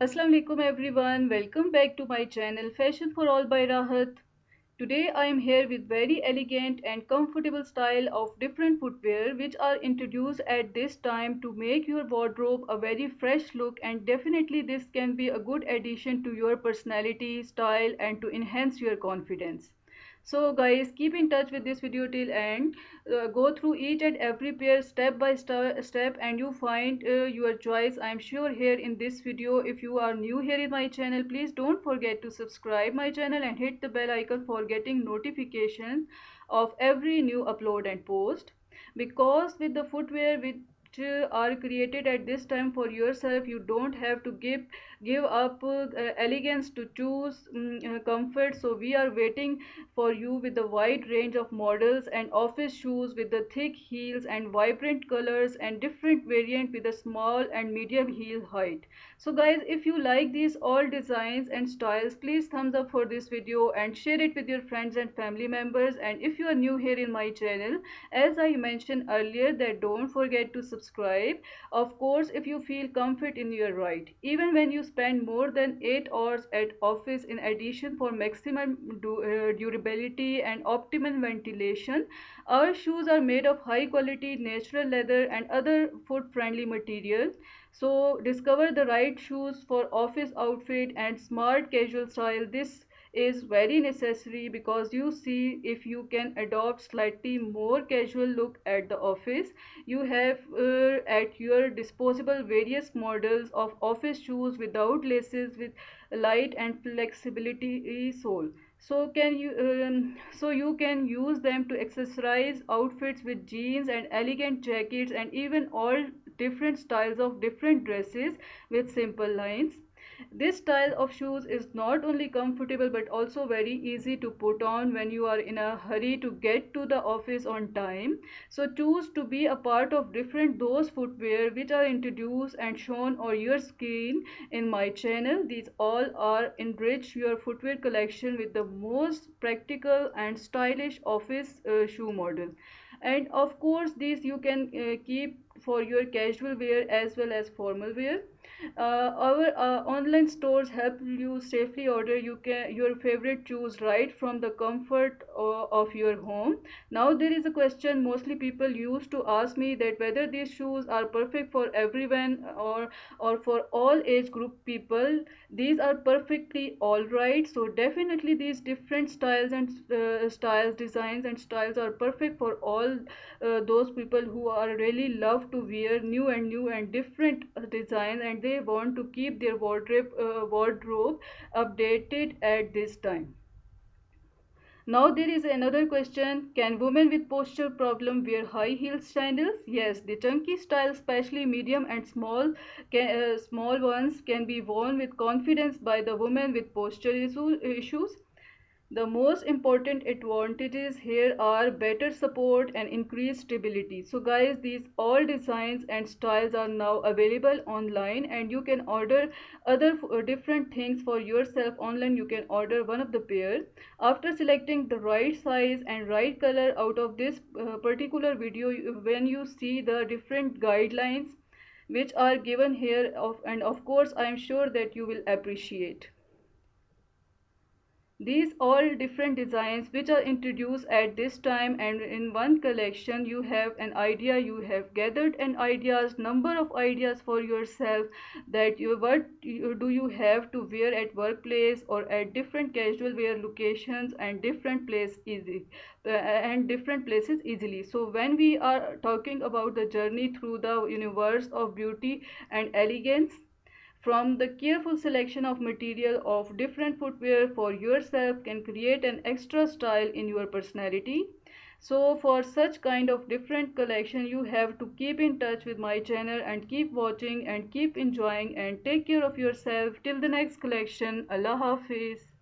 Assalamu alaikum everyone. Welcome back to my channel Fashion for All by Rahat. Today I am here with very elegant and comfortable style of different footwear which are introduced at this time to make your wardrobe a very fresh look, and definitely this can be a good addition to your personality, style and to enhance your confidence. So guys, keep in touch with this video till end. Go through each and every pair step by step and you find your choice. I am sure here in this video. If you are new here in my channel, please don't forget to subscribe my channel and hit the bell icon for getting notifications of every new upload and post. Because with the footwear which are created at this time for yourself, you don't have to give up elegance to choose comfort. So we are waiting for you with a wide range of models and office shoes with the thick heels and vibrant colors and different variant with a small and medium heel height. So guys, if you like these all designs and styles, please thumbs up for this video and share it with your friends and family members. And if you are new here in my channel, as I mentioned earlier, that don't forget to subscribe. Of course, if you feel comfort in your ride, even when you spend more than 8 hours at office, in addition for maximum durability and optimum ventilation, our shoes are made of high quality natural leather and other foot friendly materials. So discover the right shoes for office outfit and smart casual style. This is very necessary because you see, if you can adopt slightly more casual look at the office, you have at your disposable various models of office shoes without laces, with light and flexibility sole. So you can use them to accessorize outfits with jeans and elegant jackets and even all different styles of different dresses with simple lines. This style of shoes is not only comfortable but also very easy to put on when you are in a hurry to get to the office on time. So choose to be a part of different those footwear which are introduced and shown on your screen in my channel. These all are enrich your footwear collection with the most practical and stylish office shoe model. And of course these you can keep for your casual wear as well as formal wear. Our online stores help you safely order your favorite shoes right from the comfort of your home. Now there is a question mostly people used to ask me, that whether these shoes are perfect for everyone or for all age group people. These are perfectly all right. So definitely these different styles and styles, designs and styles are perfect for all those people who are really love to wear new and different designs, and they want to keep their wardrobe updated at this time. Now there is another question: can women with posture problem wear high heel sandals? Yes, the chunky style, especially medium and small ones, can be worn with confidence by the women with issues. The most important advantages here are better support and increased stability. So guys, these all designs and styles are now available online, and you can order other different things for yourself online. You can order one of the pair. After selecting the right size and right color out of this particular video, when you see the different guidelines which are given here and of course I am sure that you will appreciate. These all different designs which are introduced at this time, and in one collection you have an idea, you have gathered an ideas, number of ideas for yourself, that do you have to wear at workplace or at different casual wear locations and different places easily. So when we are talking about the journey through the universe of beauty and elegance, from the careful selection of material of different footwear for yourself can create an extra style in your personality. So for such kind of different collection, you have to keep in touch with my channel and keep watching and keep enjoying and take care of yourself till the next collection. Allah Hafiz.